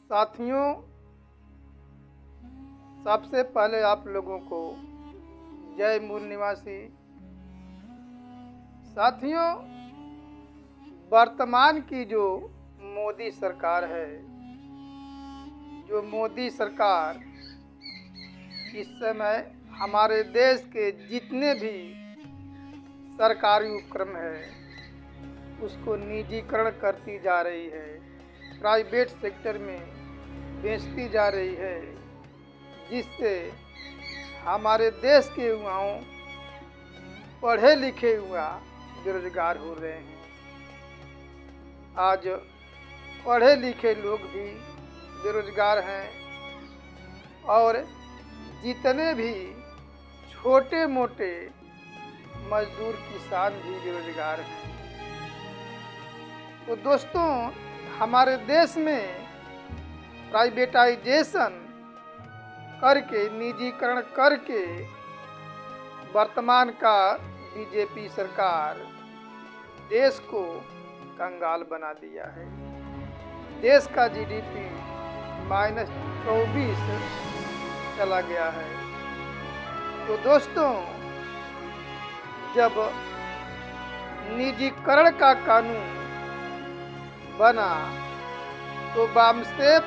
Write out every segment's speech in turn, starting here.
साथियों, सबसे पहले आप लोगों को जय मूल निवासी। साथियों, वर्तमान की जो मोदी सरकार है, जो मोदी सरकार इस समय हमारे देश के जितने भी सरकारी उपक्रम है उसको निजीकरण करती जा रही है, प्राइवेट सेक्टर में बेचती जा रही है, जिससे हमारे देश के युवाओं, पढ़े लिखे युवा बेरोजगार हो रहे हैं। आज पढ़े लिखे लोग भी बेरोजगार हैं और जितने भी छोटे मोटे मजदूर किसान भी बेरोजगार हैं। तो दोस्तों, हमारे देश में प्राइवेटाइजेशन करके, निजीकरण करके वर्तमान का बीजेपी सरकार देश को कंगाल बना दिया है। देश का जीडीपी -24 चला गया है। तो दोस्तों, जब निजीकरण का कानून बना तो वामसेफ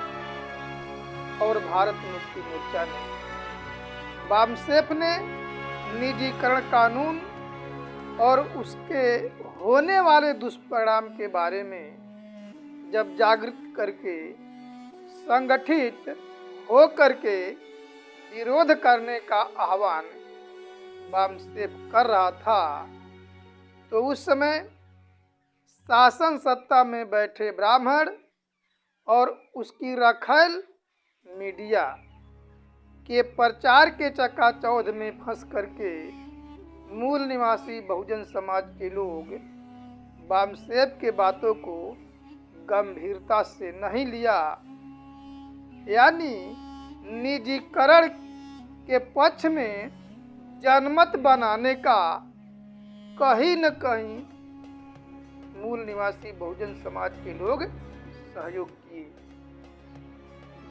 और भारत मुक्ति मोर्चा ने, वामसेफ ने निजीकरण कानून और उसके होने वाले दुष्परिणाम के बारे में जब जागृत करके, संगठित हो करके विरोध करने का आह्वान वामसेफ कर रहा था, तो उस समय शासन सत्ता में बैठे ब्राह्मण और उसकी रखैल मीडिया के प्रचार के चकाचौंध में फंस करके मूल निवासी बहुजन समाज के लोग वामसेफ के बातों को गंभीरता से नहीं लिया, यानी निजीकरण के पक्ष में जनमत बनाने का कहीं न कहीं मूल निवासी बहुजन समाज के लोग सहयोग किए,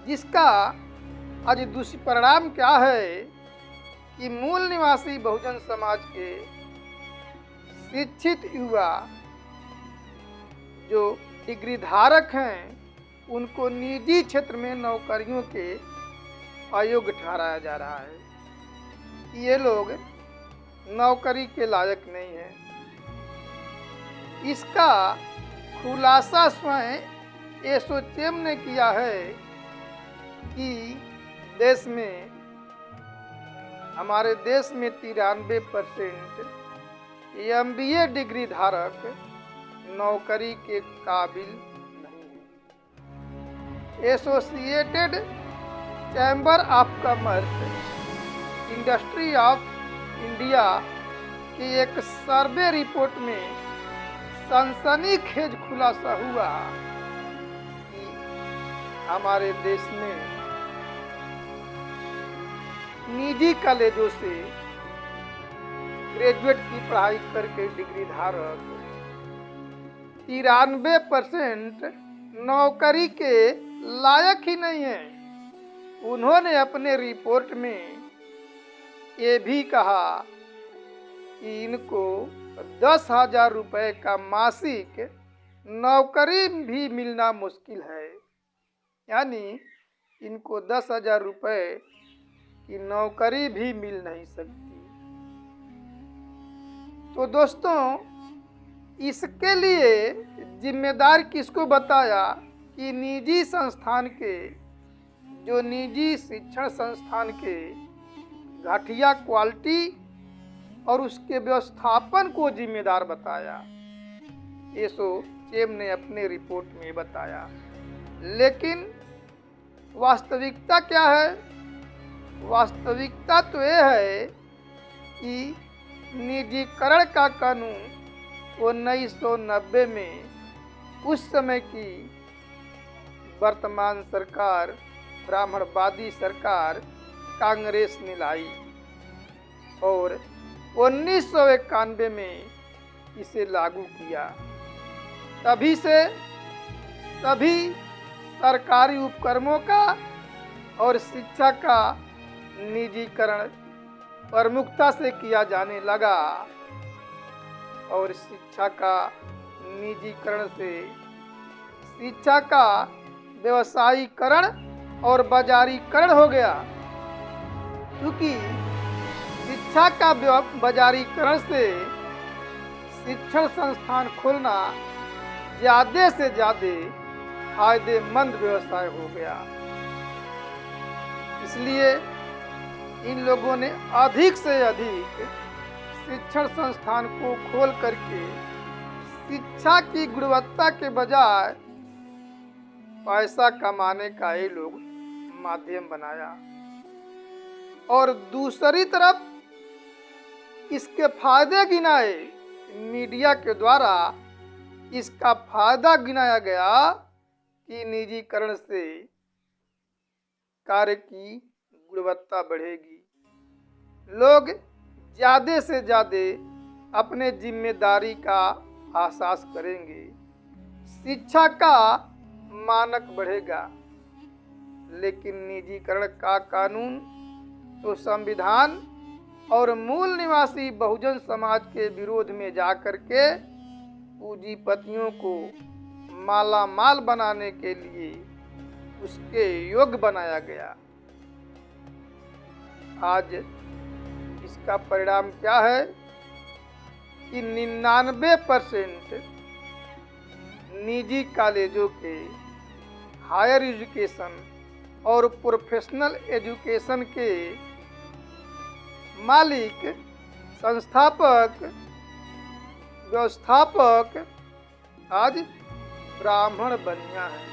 जिसका आज दुष्परिणाम क्या है कि मूल निवासी बहुजन समाज के शिक्षित युवा जो डिग्री धारक हैं उनको निजी क्षेत्र में नौकरियों के अयोग्य ठहराया जा रहा है कि ये लोग नौकरी के लायक नहीं हैं। इसका खुलासा स्वयं एसोचैम ने किया है कि देश में, हमारे देश में 93% MBA डिग्री धारक नौकरी के काबिल नहीं है। Associated chamber of commerce industry of India की एक सर्वे रिपोर्ट में सनसनीखेज खुलासा हुआ कि हमारे देश में निजी कॉलेजों से ग्रेजुएट की पढ़ाई करके डिग्री धारक 93% नौकरी के लायक ही नहीं है। उन्होंने अपने रिपोर्ट में ये भी कहा कि इनको 10,000 रुपये का मासिक नौकरी भी मिलना मुश्किल है, यानी इनको 10,000 रुपये की नौकरी भी मिल नहीं सकती। तो दोस्तों, इसके लिए जिम्मेदार किसको बताया कि निजी संस्थान के, जो निजी शिक्षण संस्थान के घटिया क्वालिटी और उसके व्यवस्थापन को जिम्मेदार बताया। एसोचैम ने अपने रिपोर्ट में बताया। लेकिन वास्तविकता क्या है? वास्तविकता तो यह है कि निजीकरण का कानून 1990 में उस समय की वर्तमान सरकार, ब्राह्मणवादी सरकार कांग्रेस ने लाई और 1991 में इसे लागू किया। तभी से सभी सरकारी उपक्रमों का और शिक्षा का निजीकरण प्रमुखता से किया जाने लगा और शिक्षा का निजीकरण से शिक्षा का व्यवसायीकरण और बाजारीकरण हो गया, क्योंकि शिक्षा का बाजारीकरण से शिक्षण संस्थान खोलना ज़्यादा से ज़्यादा फायदेमंद व्यवसाय हो गया। इसलिए इन लोगों ने अधिक से अधिक शिक्षण संस्थान को खोल करके शिक्षा की गुणवत्ता के बजाय पैसा कमाने का ये लोग माध्यम बनाया। और दूसरी तरफ इसके फायदे गिनाए, मीडिया के द्वारा इसका फायदा गिनाया गया कि निजीकरण से कार्य की गुणवत्ता बढ़ेगी, लोग ज़्यादा से ज़्यादा अपने जिम्मेदारी का एहसास करेंगे, शिक्षा का मानक बढ़ेगा। लेकिन निजीकरण का कानून तो संविधान और मूल निवासी बहुजन समाज के विरोध में जाकर के पूंजीपतियों को माला माल बनाने के लिए उसके योग्य बनाया गया। आज इसका परिणाम क्या है कि 99% निजी कॉलेजों के हायर एजुकेशन और प्रोफेशनल एजुकेशन के मालिक, संस्थापक, व्यवस्थापक आज ब्राह्मण बनिया हैं।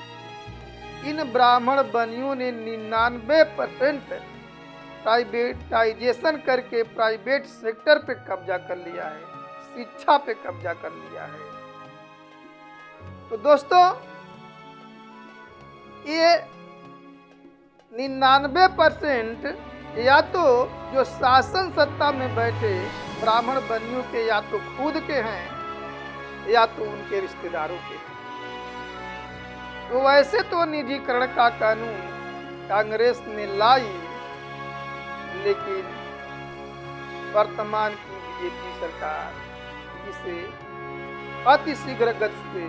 इन ब्राह्मण बनियों ने 99% प्राइवेटाइजेशन करके प्राइवेट सेक्टर पे कब्जा कर लिया है, शिक्षा पे कब्जा कर लिया है। तो दोस्तों, ये 99% या तो जो शासन सत्ता में बैठे ब्राह्मण बनियों के या तो खुद के हैं या तो उनके रिश्तेदारों के हैं। तो वैसे तो निजीकरण का कानून कांग्रेस ने लाई, लेकिन वर्तमान की बीजेपी सरकार इसे अति शीघ्र गति से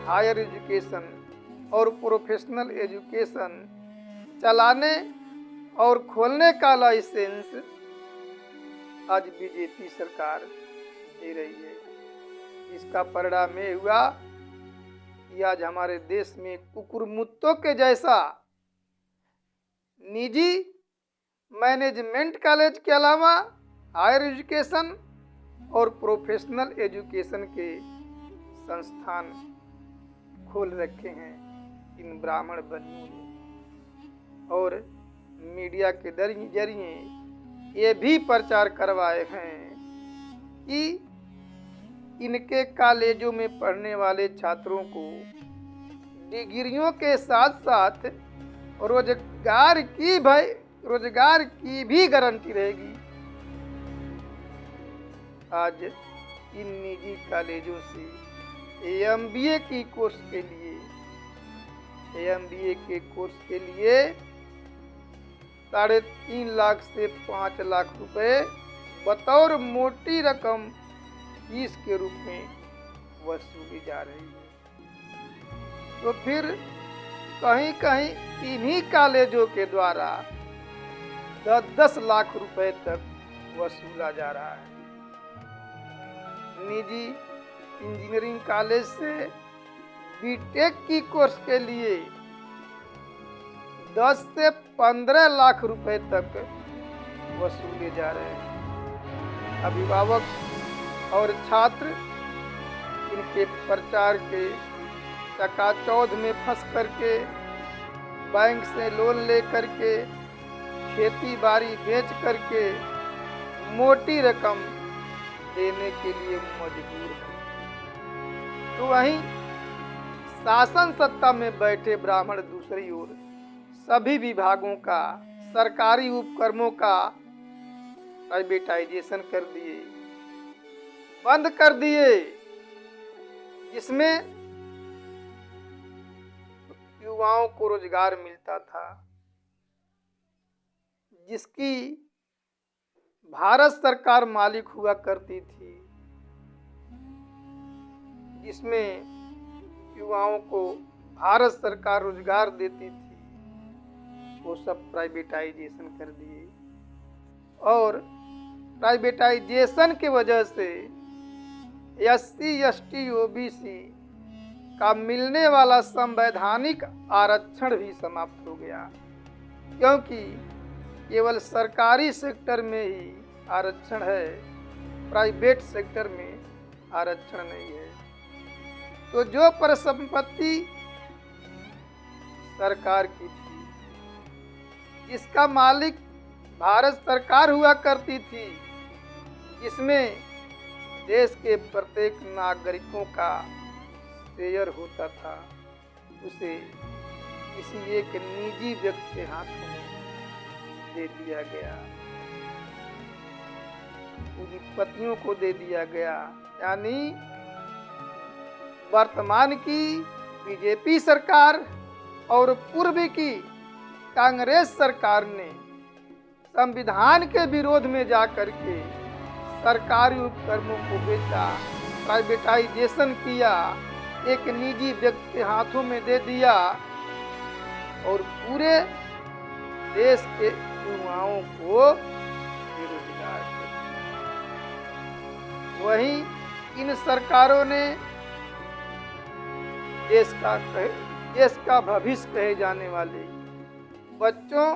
हायर एजुकेशन और प्रोफेशनल एजुकेशन चलाने और खोलने का लाइसेंस आज बीजेपी सरकार दे रही है। इसका परिणाम ये हुआ कि आज हमारे देश में कुकुरमुत्तों के जैसा निजी मैनेजमेंट कॉलेज के अलावा हायर एजुकेशन और प्रोफेशनल एजुकेशन के संस्थान खोल रखे हैं इन ब्राह्मण बनियों ने। और मीडिया के जरिए ये भी प्रचार करवाए हैं कि इनके कॉलेजों में पढ़ने वाले छात्रों को डिग्रियों के साथ साथ रोजगार की भी गारंटी रहेगी। आज इन निजी कॉलेजों से MBA के कोर्स के लिए 3.5 लाख से 5 लाख रुपए बतौर मोटी रकम फीस के रूप में वसूली जा रही है। तो फिर कहीं कहीं इन्हीं कॉलेजों के द्वारा 10-10 लाख रुपए तक वसूला जा रहा है। निजी इंजीनियरिंग कॉलेज से बीटेक की कोर्स के लिए 10 से 15 लाख रुपए तक वसूले जा रहे हैं। अभिभावक और छात्र इनके प्रचार के चकाचौंध में फंस करके बैंक से लोन ले करके खेती बाड़ी बेच करके मोटी रकम देने के लिए मजबूर है। तो वहीं शासन सत्ता में बैठे ब्राह्मण दूसरी ओर सभी विभागों का, सरकारी उपक्रमों का प्राइवेटाइजेशन कर दिए, बंद कर दिए, जिसमें युवाओं को रोजगार मिलता था, जिसकी भारत सरकार मालिक हुआ करती थी, जिसमें युवाओं को भारत सरकार रोजगार देती थी, वो सब प्राइवेटाइजेशन कर दिए। और प्राइवेटाइजेशन की वजह से SC ST OBC का मिलने वाला संवैधानिक आरक्षण भी समाप्त हो गया, क्योंकि केवल सरकारी सेक्टर में ही आरक्षण है, प्राइवेट सेक्टर में आरक्षण नहीं है। तो जो परिसंपत्ति सरकार की थी, जिसका मालिक भारत सरकार हुआ करती थी, जिसमें देश के प्रत्येक नागरिकों का शेयर होता था, उसे किसी एक निजी व्यक्ति के हाथों में दे दिया गया, पूंजीपतियों को दे दिया गया। यानी वर्तमान की बीजेपी सरकार और पूर्व की कांग्रेस सरकार ने संविधान के विरोध में जाकर के सरकारी उपक्रमों को बेचा, प्राइवेटाइजेशन किया, एक निजी व्यक्ति के हाथों में दे दिया और पूरे देश के युवाओं को बेरोजगार कर दिया। वहीं इन सरकारों ने देश का भविष्य कहे जाने वाले बच्चों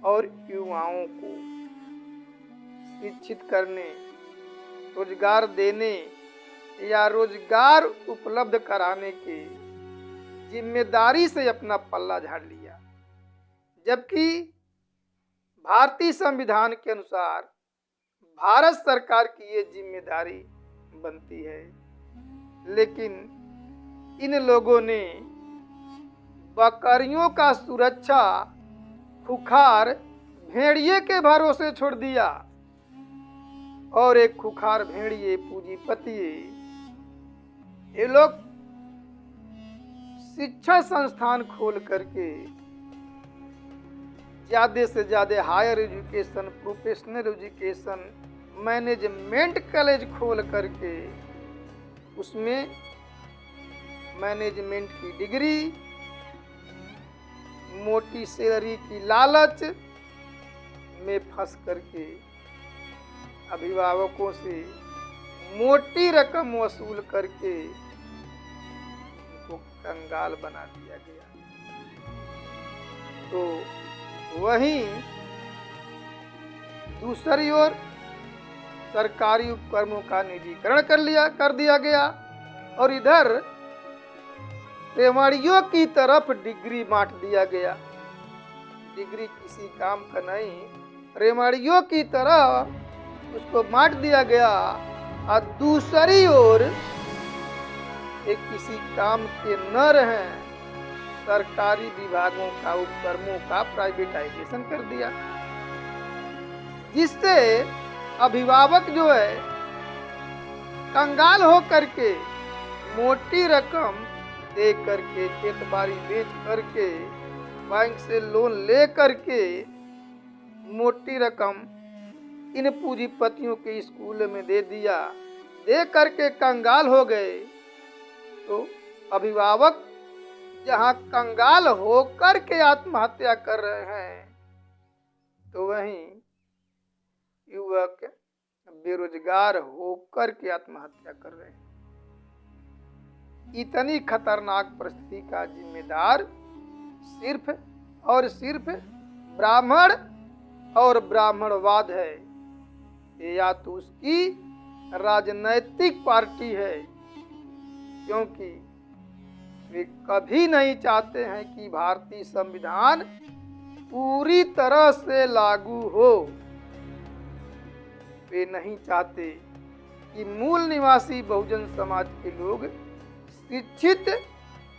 और युवाओं को शिक्षित करने, रोजगार देने या रोजगार उपलब्ध कराने के जिम्मेदारी से अपना पल्ला झाड़ लिया, जबकि भारतीय संविधान के अनुसार भारत सरकार की ये जिम्मेदारी बनती है। लेकिन इन लोगों ने बकरियों का सुरक्षा खुखार भेड़िए के भरोसे छोड़ दिया और एक खुखार भेड़िए पूंजीपति ये लोग शिक्षा संस्थान खोल करके ज्यादा से ज्यादा higher education, professional education, management college खोल करके उसमें मैनेजमेंट की डिग्री, मोटी सैलरी की लालच में फंस करके अभिभावकों से मोटी रकम वसूल करके उनको कंगाल बना दिया गया। तो वहीं दूसरी ओर सरकारी उपक्रमों का निजीकरण कर दिया गया और इधर रेवाड़ियों की तरफ डिग्री बांट दिया गया। डिग्री किसी काम का नहीं, रेवाड़ियों की तरह उसको बांट दिया गया और दूसरी ओर एक किसी काम के न रहे सरकारी विभागों का, उपक्रमों का प्राइवेटाइजेशन कर दिया, जिससे अभिभावक जो है कंगाल हो करके मोटी रकम दे करके, खेत बाड़ी बेच करके, बैंक से लोन ले करके मोटी रकम इन पूंजीपतियों के स्कूल में दे दिया, दे करके कंगाल हो गए। तो अभिभावक जहां कंगाल होकर के आत्महत्या कर रहे हैं, तो वहीं युवक बेरोजगार होकर के आत्महत्या कर रहे हैं। इतनी खतरनाक परिस्थिति का जिम्मेदार सिर्फ और सिर्फ ब्राह्मण और ब्राह्मणवाद है, या तो उसकी राजनैतिक पार्टी है, क्योंकि वे कभी नहीं चाहते हैं कि भारतीय संविधान पूरी तरह से लागू हो। वे नहीं चाहते कि मूल निवासी बहुजन समाज के लोग शिक्षित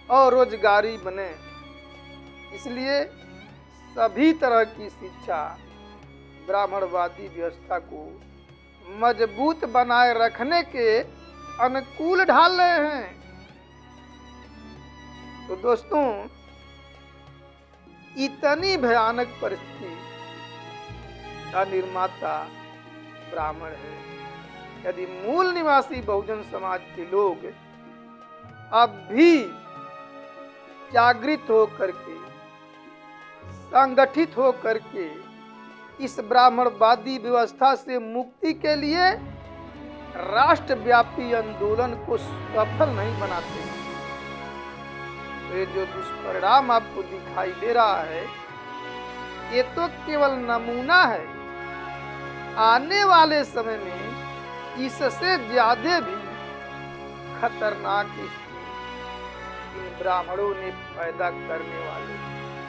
और रोजगारी बने। इसलिए सभी तरह की शिक्षा ब्राह्मणवादी व्यवस्था को मजबूत बनाए रखने के अनुकूल ढाल रहे हैं। तो दोस्तों, इतनी भयानक परिस्थिति का निर्माता ब्राह्मण है। यदि मूल निवासी बहुजन समाज के लोग अब भी जागृत होकर के, संगठित होकर के इस ब्राह्मणवादी व्यवस्था से मुक्ति के लिए राष्ट्रव्यापी आंदोलन को सफल नहीं बनाते, ये जो दुष्परिणाम आपको दिखाई दे रहा है, ये तो केवल नमूना है। आने वाले समय में इससे ज्यादा भी खतरनाक स्थिति इन ब्राह्मणों ने पैदा करने वाले